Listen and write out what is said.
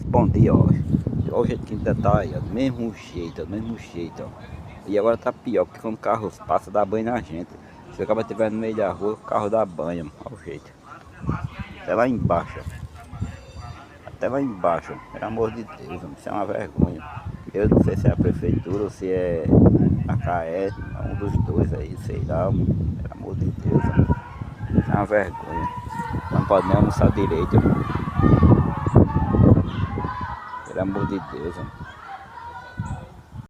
Bom dia, ó. Olha o jeito que ainda tá aí, ó. Do mesmo jeito, do mesmo jeito, ó. E agora tá pior, porque quando o carro passa, dá banho na gente. Se o acaba estiver no meio da rua, o carro dá banho, olha o jeito. Até lá embaixo, ó. Até lá embaixo, ó. Pelo amor de Deus, ó. Isso é uma vergonha. Eu não sei se é a prefeitura ou se é a CAE, é um dos dois aí, sei lá. Pelo amor de Deus, ó. Isso é uma vergonha. Não pode nem almoçar direito, ó. Pelo amor de Deus, ó.